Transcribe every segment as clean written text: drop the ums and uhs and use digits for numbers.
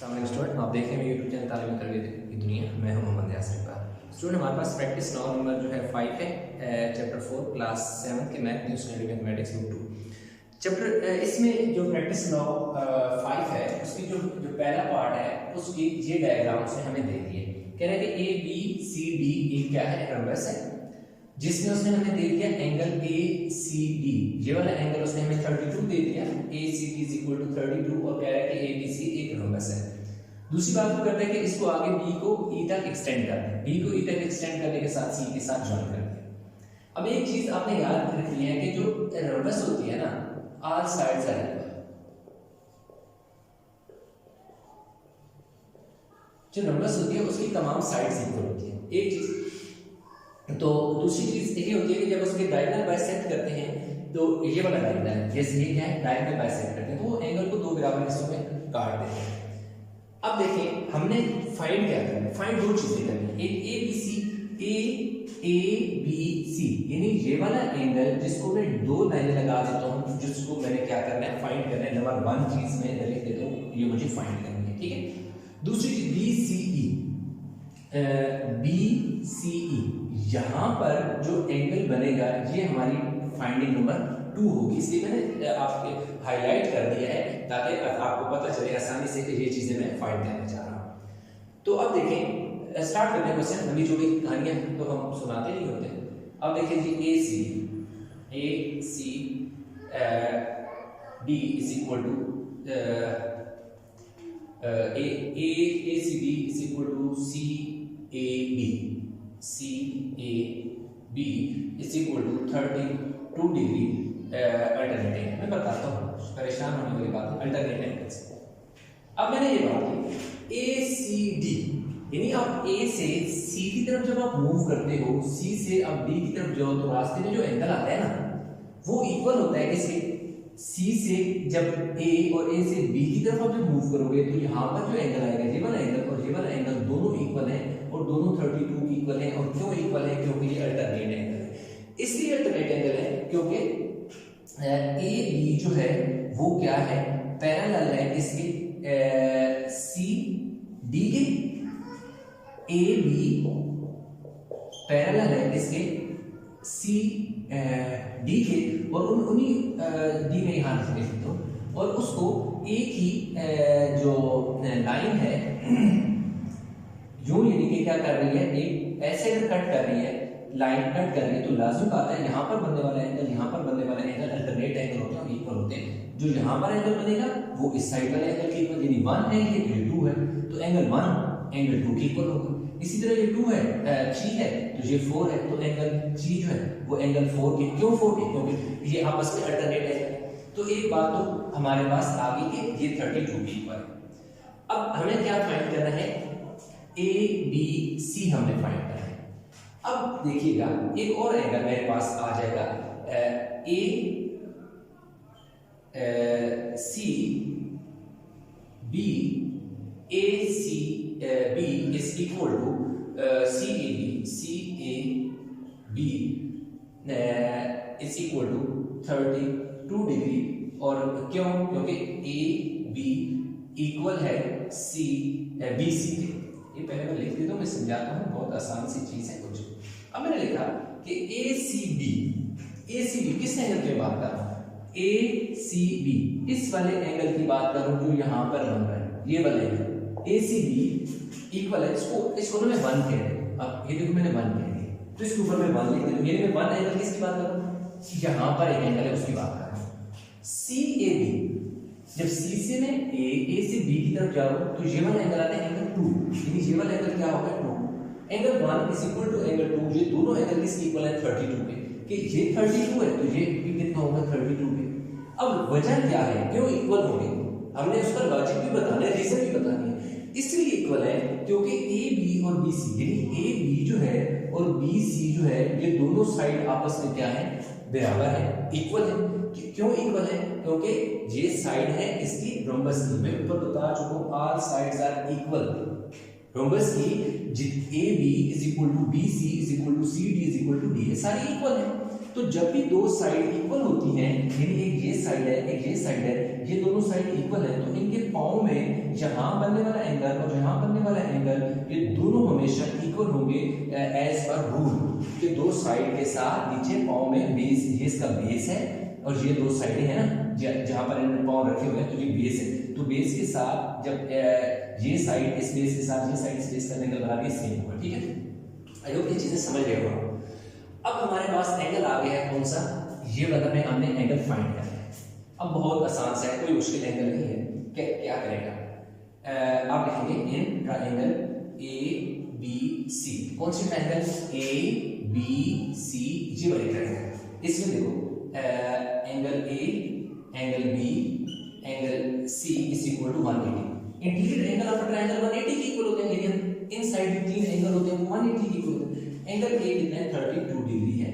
Student आप देख रहे हैं यूट्यूब चैनल तालीम तरबियत की दुनिया। मैं हूं मोहम्मद यासिर इकबाल। स्टूडेंट हमारे पास प्रैक्टिस 9 नंबर जो है 5 है, चैप्टर 4 क्लास 7 के math news mathematics book 2 chapter. इसमें जो प्रैक्टिस 9 5 है उसकी जो पहला पार्ट है उसकी ये डायग्राम से हमें दे दिए। कह रहे हैं कि ए बी सी डी एक क्या है, रम्बस है, जिसमें उसने हमें दे दिया एंगल ए सी डी। ये वाला एंगल उसने हमें 32 दे दिया, A C D is equal to 32, और कह रहा है कि ए बी सी एक रम्बस है। दूसरी बात वो करते हैं कि इसको आगे बी को ई तक एक्सटेंड कर दें, बी को ई तक एक्सटेंड करने के साथ सी के साथ ज्वाइन कर दें। अब एक चीज आपने याद रखनी है कि जो रम्बस होती है ना, ऑल साइड्स आर इक्वल। जो रम्बस होती है उसकी तमाम साइड्स इक्वल होती है, एक चीज। तो दूसरी चीज ये होती है कि जब उसके डायगोनल बाइसेक्ट करते हैं तो ये वाला डायगोनल, जैसे ये क्या है, डायगोनल बाइसेक्ट करते हैं तो वो एंगल को दो बराबर हिस्सों में काट देते हैं। अब देखिए हमने फाइंड क्या करना है, फाइंड दो चीजें करनी है, एक ए बी सी, ए बी सी, यानी ये वाला एंगल जिसको मैं दो लाइनें लगा देता हूं, जिसको मैंने क्या करना है, फाइंड करना है। नंबर 1 चीज मैं लिख देता हूं, ये मुझे फाइंड करनी है, ठीक है। दूसरी चीज बी सी ई, बी सी ई, यहां पर जो एंगल बनेगा ये हमारी फाइंडिंग नंबर 2 होगी, इसलिए मैंने आपके हाईलाइट कर दिया है ताकि आपको पता चले आसानी से कि ये चीजें मैं फाइंड करने जा रहा हूं। तो अब देखें, स्टार्ट करते हैं क्वेश्चन। अभी जो भी कहानियां तो हम सुनाते नहीं होते। अब देखिए जी A C D is equal to A C D is equal to C A B, C A B is equal to 32 degree alternate angle. मैं बताता हूँ, परेशान होने वाली बात है, अल्टरनेट एंगल्स। अब मैंने ये बात की ए सी डी, यानी आप ए से सी की तरफ जब आप मूव करते हो, सी से आप डी की तरफ जाओ तो रास्ते में जो एंगल आता है ना वो इक्वल होता है किसके, सी से। जब ए और ए से बी की तरफ आप जब मूव करोगे तो यहाँ पर जो एंगल आएगा, ये वाला एंगल और ये वाला एंगल दोनों इक्वल है और दोनों 32 की इक्वल है। और क्यों इक्वल है, क्योंकि ये अल्टरनेट एंगल है। इसलिए अल्टरनेट एंगल है क्योंकि ए बी जो है वो क्या है, पैरेलल है इसके सी डी के। ए बी पैरेलल है इसके सी डी के, और उन्हीं डी में यहाँ लिख देते हो, और उसको एक ही जो लाइन है यूं, यानी कि क्या कर रही है, एक ऐसे अगर कट कर रही है, लाइन कट कर रही है, तो लाजिम बात है यहाँ पर बनने वाला एंगल, यहाँ पर बनने वाला एंगल अल्टरनेट एंगल होते हैं, इक्वल होते हैं। जो यहाँ पर एंगल बनेगा वो इस साइड वाले एंगल के इक्वल, यानी 1 है ये, तो ये 2 है, तो एंगल 1 एंगल 2 के इक्वल होगा। इसी तरह ये 2 है 3 है तो ये 4 है, तो एंगल 3 जो है वो एंगल 4 के, क्यों 4 के, क्योंकि ये आपस में अल्टरनेट है। तो एक बात तो हमारे पास आ गई कि ये 32 के इक्वल है। अब हमें क्या फाइंड करना है, ए बी सी हमने फाइंड करना है। अब देखिएगा एक और एंगल मेरे पास आ जाएगा, A C B, A C B is equal to C A B is equal to 32 degree. और क्यों, क्योंकि ए बी इक्वल है सी बी सी के। ये पहले मैं लिख देता हूँ, मैं समझाता हूँ, बहुत आसान सी चीज है कुछ। अब मैंने लिखा कि ए सी बी किस एंगल की बात कर रहा हूँ, ए सी बी इस वाले एंगल की बात कर रहा हूँ जो यहाँ पर बन रहा है, ये वाला angle A C B equal है, इसको मैं 1 कह रही। अब ये देखो मैंने 1 कह दिया, तो इसके ऊपर मैं 1 लिख देता हूँ, ये मैं 1 एंगल किसकी बात कर रहा हूँ, यहाँ पर एक एंगल है उसकी बात कर रहा हूँ, सी ए बी। जब सी से मैं ए से बी की तरफ जाऊं तो ये वाला एंगल आता है एंगल 2, यानी ये वाला एंगल क्या होगा 2। Angle 1 is equal to angle 2, ये दोनों एंगल किसके इक्वल है, 32 के, कि ये 32 है तो ये भी कितना होगा 32 के। अब वजह क्या है, क्यों इक्वल होंगे, हमने उसका लॉजिक भी बताना है, रीजन भी बतानी है। इसलिए इक्वल है क्योंकि ए बी और बी सी, यानी ए बी जो है और बी सी जो है ये दोनों साइड आपस में क्या है, बराबर है, इक्वल है। क्यों इक्वल है, क्योंकि ये साइड है इसकी रोम्बस की, मैं ऊपर बता चुका हूं all sides are equal. Rhombus की A B is equal to B C is equal to C D is equal to D, सारी इक्वल है। तो जब भी दो साइड इक्वल होती हैं, यानी एक ये साइड है एक ये साइड है, ये दोनों साइड इक्वल है, तो इनके पाँव में यहाँ बनने वाला एंगल और यहाँ बनने वाला एंगल ये दोनों हमेशा इक्वल होंगे एज पर रूल। ये दो साइड के साथ नीचे पाँव में बेस, ये इसका बेस है और ये दो साइडें हैं ना जहाँ पर इन्होंने पाँव रखे हुए हैं, तो ये बेस है। तो बेस के साथ जब ये साइड इस बेस के साथ ये साइड इस बेस का एंगल बना के सेम होगा। ठीक है, आई होप ये चीजें समझ गए हो। अब हमारे पास एंगल आ गया है कौन सा, ये वाला में हमने एंगल फाइंड करना है। अब बहुत आसान सा है, कोई मुश्किल एंगल नहीं है। क्या करेगा, आप लिखेंगे इन ट्रायंगल ए बी सी। कौन सी ट्रायंगल, ए बी सी, ये वाली ट्रायंगल। इसमें देखो angle A, angle B, angle C is equal to 180। Interior angle of triangle 180 के इक्वल होते हैं। एरिया इनसाइड भी तीन एंगल होते हैं, 180 के इक्वल होते हैं। एंगल ए कितना है, 32 डिग्री है।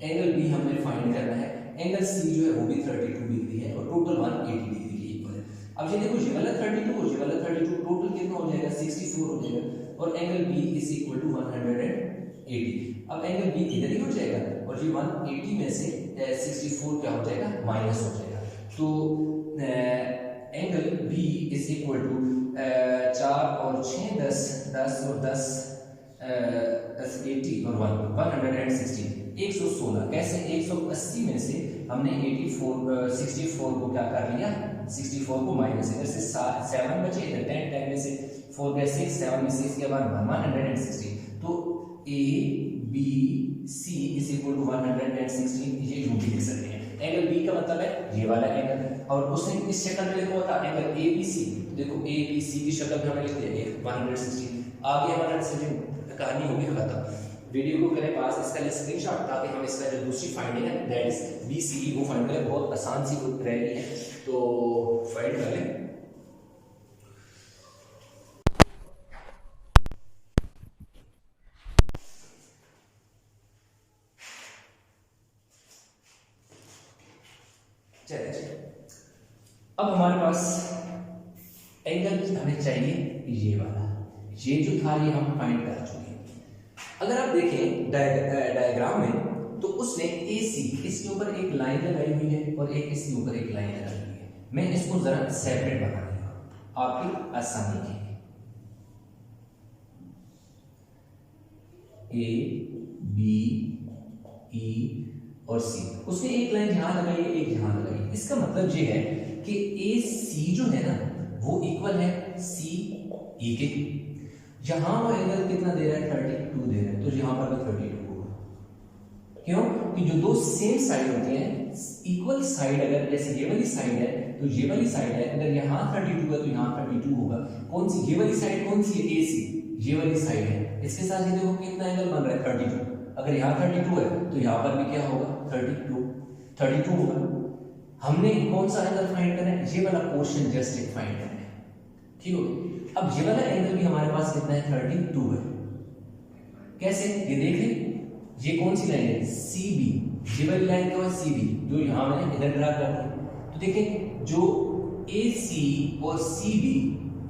एंगल बी हमें फाइंड करना है। एंगल सी जो है वो भी 32 डिग्री है और टोटल 180 डिग्री के इक्वल है। अब ये देखो ये वाला 32 और ये वाला 32, टोटल कितना हो जाएगा, 64 हो जाएगा। और angle B is equal to 180। अब एंगल बी इधर ही हो जाएगा और ये 180 में से 64 क्या हो जाएगा, माइनस हो जाएगा। तो angle B is equal to 4 और 6 10 और 10 80 और 160, 116। कैसे, 180 में से हमने 64 को क्या कर लिया, 64 को माइनस, इधर से 7 बचे, इधर 10 में से 4 गए 6, 7 में से इसके बाद 160। तो A B C is equal to 160, ये यूं भी लिख सकते हैं। एंगल बी का मतलब है ये वाला एंगल, और उसने इस शक्ल में लिखा हुआ था एंगल ए बी सी। देखो ए बी सी की शक्ल में हमने लिख दिया 160। आगे 160 कहानी होगी खत्म। वीडियो को करें पास, इसका स्क्रीनशॉट ताकि हम इसका जो दूसरी फाइंडिंग है दैट इज बी सी वो फाइंड करें। बहुत आसान सी रहेगी है, तो फाइंड कर लें। अब हमारे पास एंगल हमें चाहिए ये वाला, ये जो था ये हम फाइंड कर चुके हैं। अगर आप देखें डायग्राम में तो उसने AC इसके ऊपर एक लाइन लगाई हुई है और एक इसके ऊपर एक लाइन लगाई हुई है। मैं इसको जरा सेपरेट बना दूंगा आपकी आसानी के लिए। A B E और C, उसने एक लाइन यहां लगाई है, एक यहां लगाई है। इसका मतलब ये है कि AC जो है ना वो इक्वल है CE के। यहां वो एंगल कितना दे रहा है, 32 दे रहा है, तो यहां पर भी 32 होगा। क्यों, कि जो दो सेम साइड होती हैं, इक्वल साइड, अगर जैसे ये वाली साइड है तो ये वाली साइड है, अगर यहां 32 है तो यहां 32 होगा। कौन सी, ये वाली साइड कौन सी है, AC, ये वाली साइड है। इसके साथ ये देखो कितना एंगल बन रहा है, 32। अगर यहाँ 32 है तो यहाँ पर भी क्या होगा, 32 होगा। हमने कौन सा एंगल फाइंड करना है, ये वाला पोर्शन जस्ट एक फाइंड करना है, ठीक हो। अब ये वाला एंगल भी हमारे पास कितना है, 32 है। कैसे, ये देख लें, ये कौन सी लाइन है, CB, ये वाली लाइन क्या है, CB, जो यहाँ मैंने इधर ड्रा कर दी। तो देखें, जो AC और CB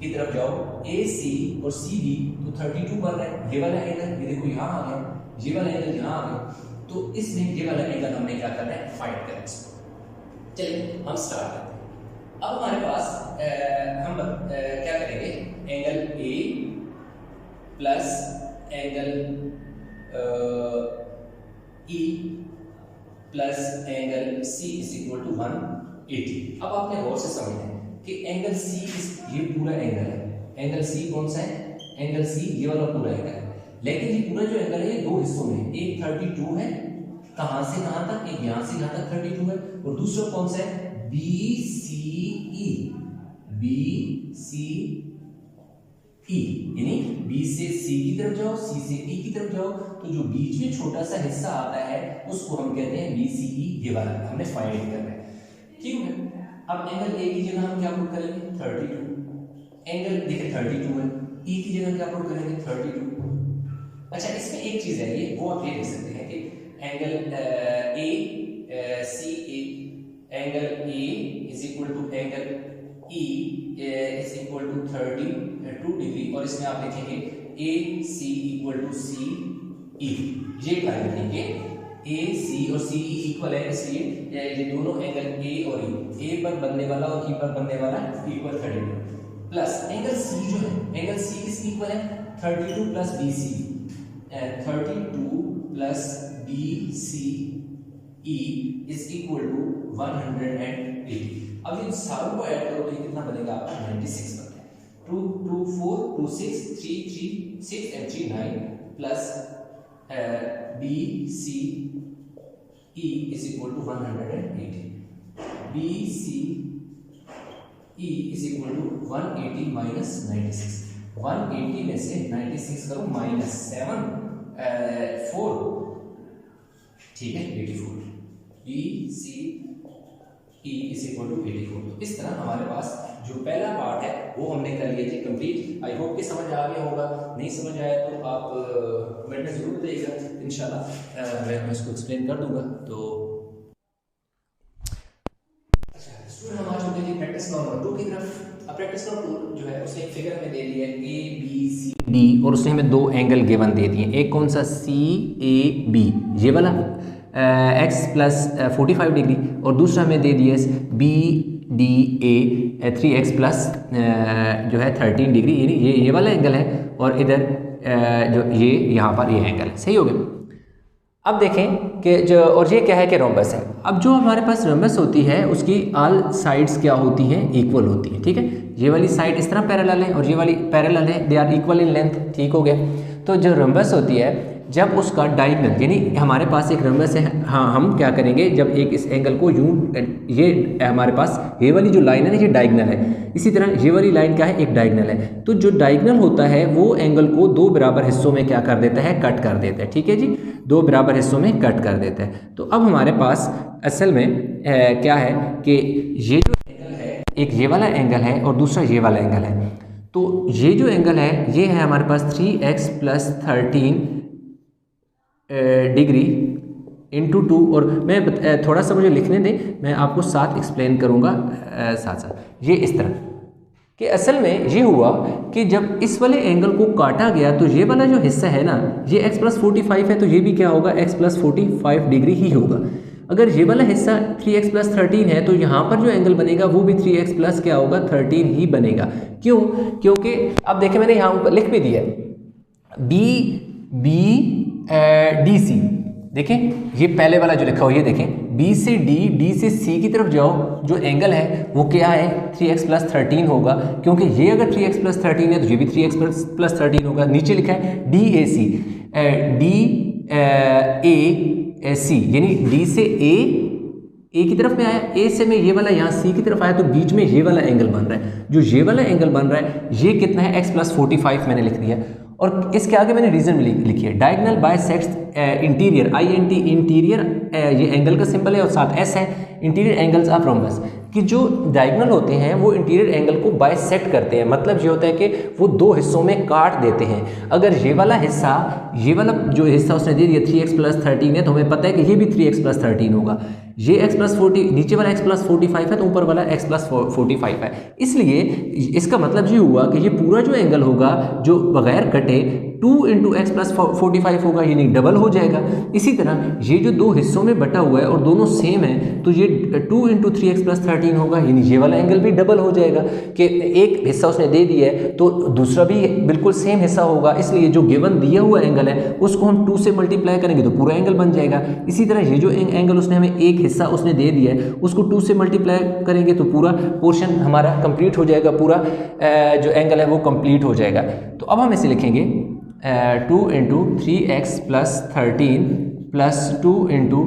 की तरफ जाओ, AC और CB, तो 32 बन रहा है। ये वाला एंगल ये देखो यहाँ आ गया, ये वाला एंगल यहाँ आ गया। तो इसमें ये वाला एंगल हमने क्या करना है, फाइंड करना है इसको। चलिए हम स्टार्ट करते हैं। अब हमारे पास हम क्या करेंगे, angle A plus angle E plus angle C is equal to 180। अब आपने गौर से समझना है कि एंगल C ये पूरा एंगल है। एंगल C कौन सा है, एंगल C ये वाला पूरा एंगल है। लेकिन ये पूरा जो एंगल है ये दो हिस्सों में है। एक 32 है, कहां से कहां तक, एक यहां से यहां तक 32 है, और दूसरा कौन सा है, BCE, यानी B से C की तरफ जाओ, C से E की तरफ जाओ, तो जो बीच में छोटा सा हिस्सा आता है उसको हम कहते हैं BCE। ये वाला हमने फाइंड करना है, ठीक है। अब एंगल A की जगह हम क्या पुट करेंगे, 32। एंगल देखिए 32 है, E की जगह क्या पुट करेंगे, 32। अच्छा, इसमें एक चीज है, ये वो आप ये देख सकते हैं कि angle ACA, angle A is equal to angle E is equal to 32 degree, और इसमें आप देखेंगे AC इक्वल टू CE। ये ट्रायंगल के ए सी और सी इक्वल है, इसलिए ये दोनों एंगल ए और ए पर बनने वाला और ई पर बनने वाला इक्वल 32 प्लस एंगल सी जो है, एंगल सी किस इक्वल है 32 plus B C, 32 plus B C E is equal to 180। अब इन सारों को ऐड करो तो ये कितना बनेगा आपका 96 बनता है। 2 2 4 2 6 3 3 6 and 3 9 plus B C E is equal to 180। B C E is equal to 180 minus 96। 180 में से 96 करो माइनस 7 4, ठीक है 84। B C E is equal to 84। तो इस तरह हमारे पास जो पहला पार्ट है वो हमने कर लिया जी कंप्लीट। आई होप कि समझ आ गया होगा, नहीं समझ आया तो आप कमेंट में जरूर बताइएगा, इंशाल्लाह मैं इसको एक्सप्लेन कर दूंगा। तो अच्छा स्टूडेंट हम आ चुके हैं प्रैक्टिस नंबर 2 की तरफ। अब प्रैक्टिस नंबर 2 जो है उसने एक फिगर हमें दे दी है ए बी सी डी और उसने हमें दो एंगल गिवन दे दिए। एक कौन सा सी ए बी ये वाला x प्लस 45 डिग्री और दूसरा हमें दे दिया B D A 3x plus जो है 13 डिग्री, यानी ये वाला एंगल है और इधर जो ये यहाँ पर ये एंगल है। सही हो गया। अब देखें कि जो और ये क्या है कि रोम्बस है। अब जो हमारे पास रोम्बस होती है उसकी ऑल साइड्स क्या होती हैं इक्वल होती है, ठीक है। ये वाली साइड इस तरह पैरेलल है और ये वाली पैरेलल है, they are equal in length, ठीक हो गया। तो जो रोम्बस होती है जब उसका डायगोनल, यानी हमारे पास एक रोम्बस है, हाँ हम क्या करेंगे जब एक इस एंगल को यूं, ये हमारे पास ये वाली जो लाइन है ना ये डायगोनल है, इसी तरह ये वाली लाइन क्या है एक डायगोनल है। तो जो डायगोनल होता है वो एंगल को दो बराबर हिस्सों में क्या कर देता है कट कर देता है, ठीक है जी, दो बराबर हिस्सों में कट कर देता है। तो अब हमारे पास असल में क्या है कि ये जो एंगल है एक ये वाला एंगल है और दूसरा ये वाला एंगल है। तो ये जो एंगल है ये है हमारे पास 3x प्लस 13 डिग्री इंटू 2 और मैं थोड़ा सा मुझे लिखने दें, मैं आपको साथ एक्सप्लेन करूंगा साथ साथ। ये इस तरह कि असल में ये हुआ कि जब इस वाले एंगल को काटा गया तो ये वाला जो हिस्सा है ना ये x प्लस 45 है तो ये भी क्या होगा x प्लस 45 डिग्री ही होगा। अगर ये वाला हिस्सा 3x प्लस 13 है तो यहाँ पर जो एंगल बनेगा वो भी 3x प्लस क्या होगा 13 ही बनेगा। क्यों? क्योंकि अब देखिए मैंने यहाँ ऊपर लिख भी दिया बी डी सी, देखें ये पहले वाला जो लिखा हो ये देखें बी से डी, डी से सी की तरफ जाओ, जो एंगल है वो क्या है 3x प्लस 13 होगा, क्योंकि ये अगर 3x प्लस 13 है तो ये भी 3x प्लस 13 होगा। नीचे लिखा है D A C, D A सी यानी डी से ए की तरफ में आया, ए से मैं ये वाला यहाँ सी की तरफ आया तो बीच में ये वाला एंगल बन रहा है। जो ये वाला एंगल बन रहा है ये कितना है x प्लस 45 मैंने लिख दिया और इसके आगे मैंने रीजन लिखी है diagonal bisects interior INT interior, ये एंगल का सिंबल है और साथ S है, इंटीरियर एंगल्स ऑफ रोम्बस कि जो डायगोनल होते हैं वो इंटीरियर एंगल को बाइसेक्ट करते हैं। मतलब ये होता है कि वो दो हिस्सों में काट देते हैं। अगर ये वाला हिस्सा, ये वाला जो हिस्सा उसने दे दिया 3x प्लस 13 है तो हमें पता है कि ये भी 3x प्लस 13 होगा। ये x प्लस 40 नीचे वाला x प्लस 45 है तो ऊपर वाला x प्लस 45 है। इसलिए इसका मतलब ये हुआ कि ये पूरा जो एंगल होगा जो बगैर कटे 2 इंटू एक्स प्लस 45 होगा, यानी डबल हो जाएगा। इसी तरह ये जो दो हिस्सों में बटा हुआ है और दोनों सेम है तो ये 2 इंटू 3x प्लस 13 होगा, यानी ये वाला एंगल भी डबल हो जाएगा कि एक हिस्सा उसने दे दिया है तो दूसरा भी बिल्कुल सेम हिस्सा होगा। इसलिए जो गिवन दिया हुआ एंगल है उसको हम 2 से मल्टीप्लाई करेंगे तो पूरा एंगल बन जाएगा। इसी तरह ये जो एंगल उसने हमें एक हिस्सा उसने दे दिया है उसको 2 से मल्टीप्लाई करेंगे तो पूरा पोर्शन हमारा कंप्लीट हो जाएगा, पूरा जो एंगल है वो कंप्लीट हो जाएगा। तो अब हम इसे लिखेंगे 2 into 3x plus 13 plus 2 into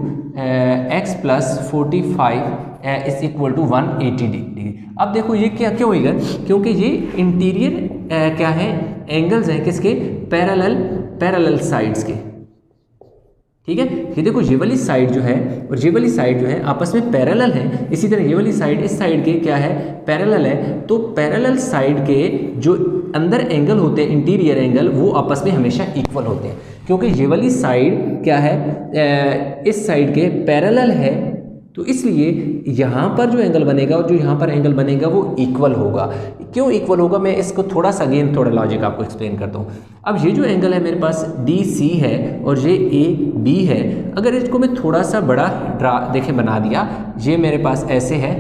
x plus 45 is equal to 180 degree. अब देखो ये क्या क्यों होगा, क्योंकि ये इंटीरियर क्या है एंगल्स हैं किसके, पैरेलल साइड्स के, ठीक है। ये देखो ये वाली साइड जो है और ये वाली साइड जो है आपस में पैरेलल है। इसी तरह ये वाली साइड इस साइड के क्या है पैरेलल है। तो पैरेलल साइड के जो अंदर एंगल होते हैं इंटीरियर एंगल वो आपस में हमेशा इक्वल होते हैं, क्योंकि ये वाली साइड क्या है इस साइड के पैरेलल है तो इसलिए यहाँ पर जो एंगल बनेगा और जो यहाँ पर एंगल बनेगा वो इक्वल होगा। क्यों इक्वल होगा, मैं इसको थोड़ा सा अगेन थोड़ा लॉजिक आपको एक्सप्लेन करता हूँ। अब ये जो एंगल है मेरे पास DC है और ये AB है, अगर इसको मैं थोड़ा सा बड़ा देखें बना दिया, ये मेरे पास ऐसे है,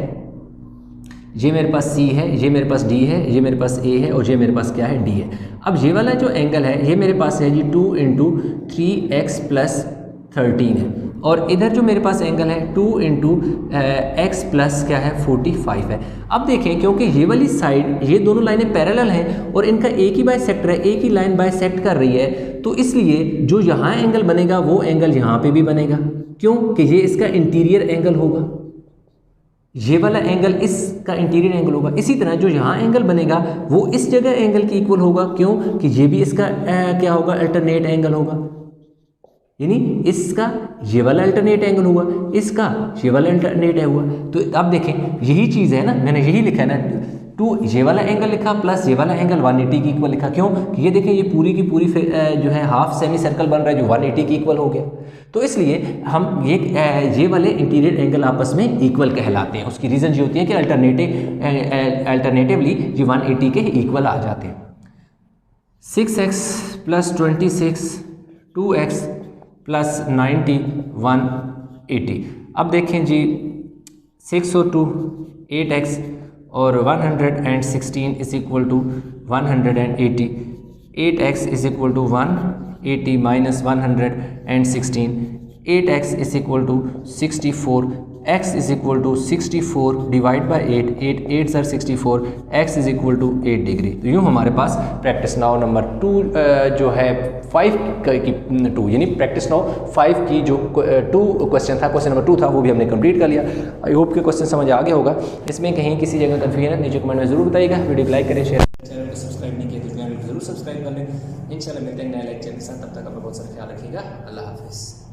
ये मेरे पास C है, ये मेरे पास D है, ये मेरे पास A है और ये मेरे पास क्या है, D है। अब ये वाला जो एंगल है ये मेरे पास है जी 2 × 3x + 13 है, और इधर जो मेरे पास एंगल है 2 × x + क्या है 45 है। अब देखें क्योंकि ये वाली साइड, ये दोनों लाइनें पैरेलल हैं और इनका एक ही बाइसेक्टर है, एक ही लाइन बाइसेक्ट कर रही है, तो इसलिए जो यहाँ एंगल बनेगा वो एंगल यहाँ पे भी बनेगा। क्यों कि ये इसका इंटीरियर एंगल होगा, ये वाला एंगल इसका इंटीरियर एंगल होगा। इसी तरह जो यहाँ एंगल बनेगा वो इस जगह एंगल की इक्वल होगा। क्यों कि ये भी इसका क्या होगा, अल्टरनेट एंगल होगा, यानी इसका ये वाला अल्टरनेट एंगल हुआ, इसका ये वाला अल्टरनेट है हुआ। तो अब देखें यही चीज़ है ना, मैंने यही लिखा है ना, 2 ये वाला एंगल लिखा प्लस ये वाला एंगल 180 की इक्वल लिखा। क्यों कि ये देखें ये पूरी की पूरी जो है हाफ सेमी सर्कल बन रहा है जो 180 की इक्वल हो गया। तो इसलिए हम ये वाले इंटीरियर एंगल आपस में इक्वल कहलाते हैं। उसकी रीज़न ये होती है कि अल्टरनेटिवली ये 180 के इक्वल आ जाते हैं। 6x + 26 2x + 90 180। अब देखें जी 6 और 2 8x और 116 = 180। 8x = 180 - 116, 8x = 64, x = 64 divide by 8, 8 are 64, x = 8 degree. तो यूँ हमारे पास प्रैक्टिस नाउ नंबर 2 जो है 5 की 2 यानी प्रैक्टिस नाउ 5 की जो 2 क्वेश्चन था, क्वेश्चन नंबर 2 था, वो भी हमने कंप्लीट कर लिया। आई होप कि क्वेश्चन समझ आ गया होगा। इसमें कहीं किसी जगह कन्फ्यूजन है नीचे कमेंट में ज़रूर बताइएगा। वीडियो को लाइक करें, शेयर, चैनल को सब्सक्राइब नहीं किया तो चैनल को जरूर सब्सक्राइब कर लें। इंशाल्लाह मिलते हैं नए लेक्चर के साथ, तब तक अपना बहुत सारा ख्याल रखिएगा। अल्लाह हाफिज़।